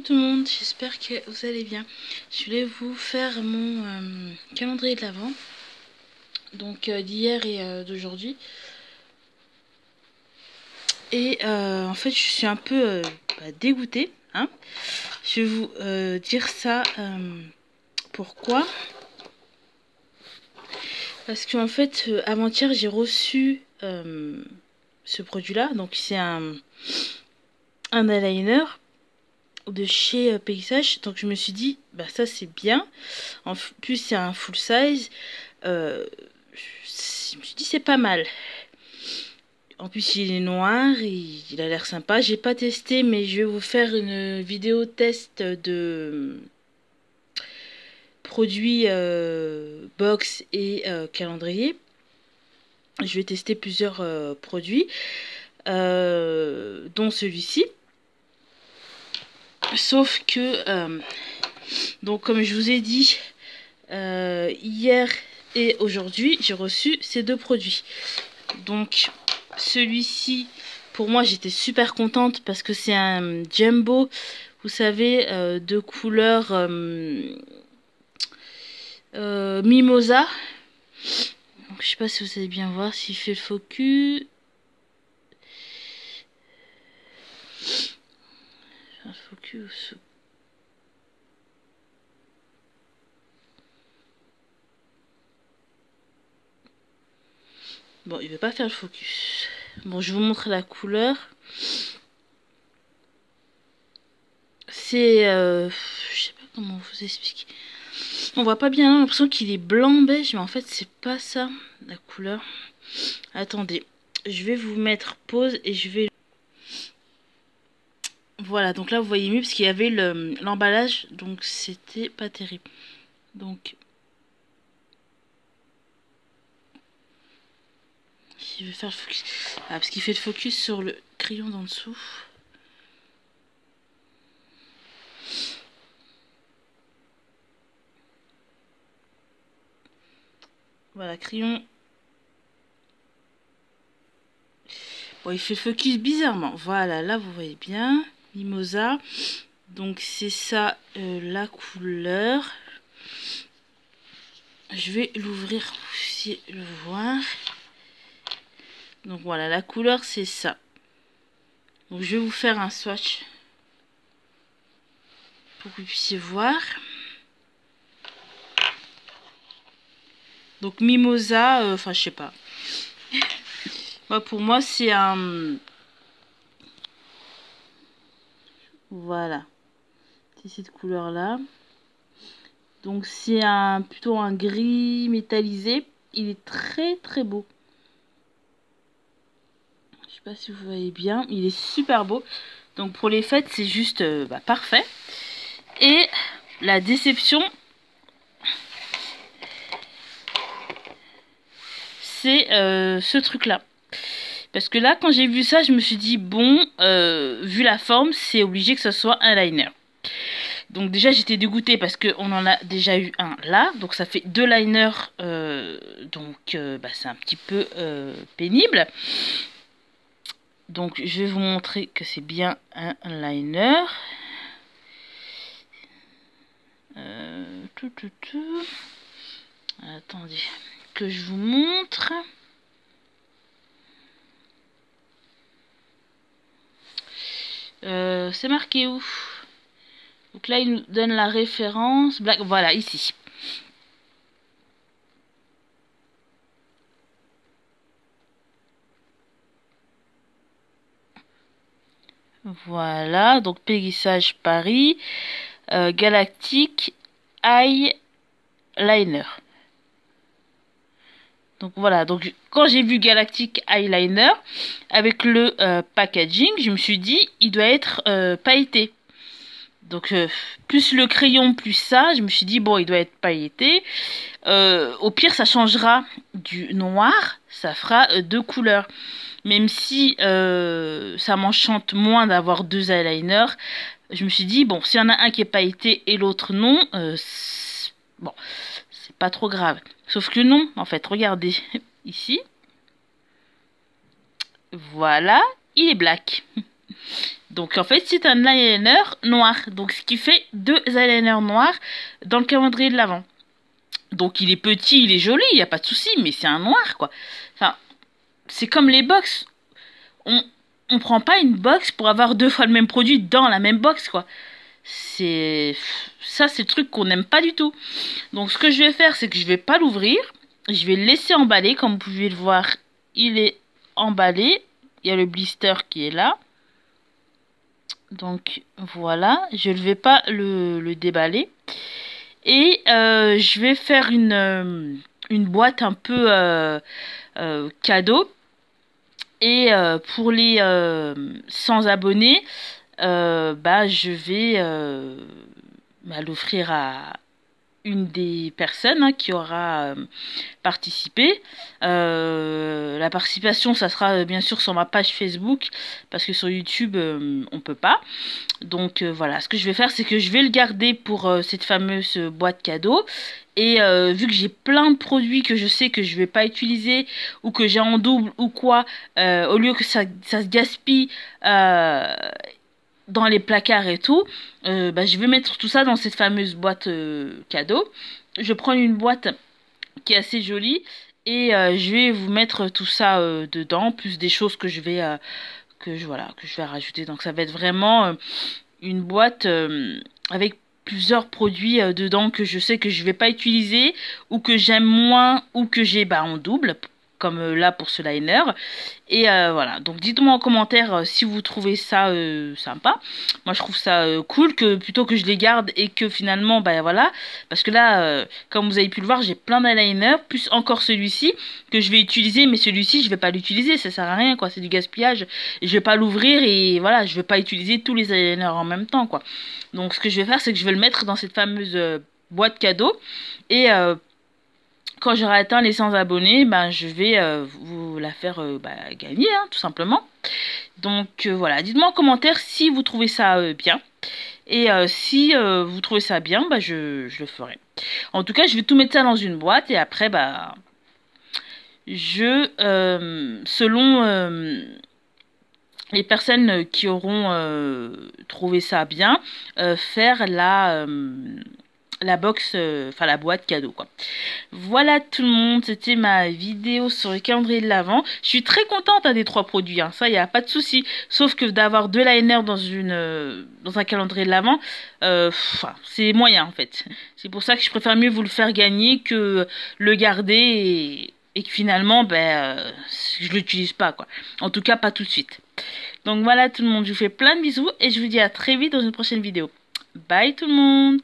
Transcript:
tout le monde, j'espère que vous allez bien. Je voulais vous faire mon calendrier de l'Avent, donc d'hier et d'aujourd'hui. Et en fait, je suis un peu dégoûtée, hein. Je vais vous dire ça. Pourquoi? Parce qu'en fait, avant-hier, j'ai reçu ce produit-là. Donc, c'est un eyeliner de chez Paysage. Donc, je me suis dit, bah ça, c'est bien. En plus, c'est un full size. Je me suis dit, c'est pas mal. En plus, il est noir, il a l'air sympa. J'ai pas testé, mais je vais vous faire une vidéo test de produits box et calendrier. Je vais tester plusieurs produits, dont celui-ci. Sauf que, donc comme je vous ai dit, hier et aujourd'hui, j'ai reçu ces deux produits. Donc, celui-ci, pour moi, j'étais super contente parce que c'est un jumbo, vous savez, de couleur mimosa. Donc, je sais pas si vous allez bien voir s'il fait le focus. Un focus. Bon, il veut pas faire le focus. Bon, je vous montre la couleur. C'est... je sais pas comment vous expliquer. On voit pas bien, on a l'impression qu'il est blanc beige, mais en fait, c'est pas ça, la couleur. Attendez, je vais vous mettre pause et je vais... Voilà, donc là, vous voyez mieux, parce qu'il y avait l'emballage, donc c'était pas terrible. Donc... je vais faire le focus. Ah, parce qu'il fait le focus sur le crayon d'en dessous. Voilà, crayon. Bon, il fait le focus bizarrement. Voilà, là, vous voyez bien. Mimosa. Donc, c'est ça, la couleur. Je vais l'ouvrir pour que vous puissiez le voir. Donc, voilà, la couleur, c'est ça. Donc, je vais vous faire un swatch pour que vous puissiez voir. Donc, mimosa, enfin, je sais pas. Moi, pour moi, c'est un... Voilà. C'est cette couleur-là. Donc, c'est plutôt un gris métallisé. Il est très, très beau. Je sais pas si vous voyez bien. Il est super beau. Donc, pour les fêtes, c'est juste parfait. Et la déception, c'est ce truc-là. Parce que là, quand j'ai vu ça, je me suis dit, bon, vu la forme, c'est obligé que ce soit un liner. Donc déjà, j'étais dégoûtée parce qu'on en a déjà eu un là. Donc ça fait deux liners. Donc c'est un petit peu pénible. Donc je vais vous montrer que c'est bien un liner. Attendez que je vous montre. C'est marqué où? Donc là, il nous donne la référence. Black, voilà, ici. Voilà, donc Paysage Paris, Galactic Eyeliner. Donc voilà, donc quand j'ai vu Galactic Eyeliner avec le packaging, je me suis dit, il doit être pailleté. Donc plus le crayon, plus ça, je me suis dit, bon, il doit être pailleté. Au pire, ça changera du noir, ça fera deux couleurs. Même si ça m'enchante moins d'avoir deux eyeliners, je me suis dit, bon, s'il y en a un qui est pailleté et l'autre non, bon, c'est pas trop grave. Sauf que non, en fait, regardez, ici. Voilà, il est black. Donc en fait c'est un eyeliner noir. Donc ce qui fait 2 eyeliners noirs dans le calendrier de l'Avent. Donc il est petit, il est joli, il n'y a pas de souci, mais c'est un noir quoi. Enfin, c'est comme les box. On prend pas une box pour avoir 2 fois le même produit dans la même box quoi. C'est le truc qu'on n'aime pas du tout. Donc ce que je vais faire, c'est que je vais pas l'ouvrir. Je vais le laisser emballer. Comme vous pouvez le voir, il est emballé. Il y a le blister qui est là. Donc voilà, je ne vais pas le déballer. Et je vais faire une boîte un peu cadeau. Et pour les 100 abonnés, je vais l'offrir à une des personnes qui aura participé. La participation, ça sera bien sûr sur ma page Facebook, parce que sur YouTube, on peut pas. Donc voilà, ce que je vais faire, c'est que je vais le garder pour cette fameuse boîte cadeau. Et vu que j'ai plein de produits que je sais que je vais pas utiliser ou que j'ai en double ou quoi, au lieu que ça se gaspille dans les placards et tout, je vais mettre tout ça dans cette fameuse boîte cadeau. Je prends une boîte qui est assez jolie et je vais vous mettre tout ça dedans, plus des choses que je vais rajouter. Donc ça va être vraiment une boîte avec plusieurs produits dedans que je sais que je vais pas utiliser ou que j'aime moins ou que j'ai en double, comme là pour ce liner. Et voilà, donc dites-moi en commentaire si vous trouvez ça sympa. Moi je trouve ça cool, que plutôt que je les garde et que finalement voilà, parce que là comme vous avez pu le voir, j'ai plein d'eyeliners plus encore celui-ci que je vais utiliser, mais celui-ci je vais pas l'utiliser, ça sert à rien quoi, c'est du gaspillage et je vais pas l'ouvrir et voilà, je vais pas utiliser tous les eyeliners en même temps quoi. Donc ce que je vais faire, c'est que je vais le mettre dans cette fameuse boîte cadeau et quand j'aurai atteint les 100 abonnés, je vais vous la faire gagner, hein, tout simplement. Donc voilà, dites-moi en commentaire si vous trouvez ça bien. Et si vous trouvez ça bien, je le ferai. En tout cas, je vais tout mettre ça dans une boîte. Et après, selon les personnes qui auront trouvé ça bien, faire la box, la boîte cadeau quoi. Voilà tout le monde, c'était ma vidéo sur le calendrier de l'Avent. Je suis très contente des 3 produits, hein, ça y a pas de souci. Sauf que d'avoir 2 liners dans un calendrier de l'Avent, c'est moyen en fait. C'est pour ça que je préfère mieux vous le faire gagner que le garder et que finalement je l'utilise pas quoi. En tout cas pas tout de suite. Donc voilà tout le monde, je vous fais plein de bisous et je vous dis à très vite dans une prochaine vidéo. Bye tout le monde.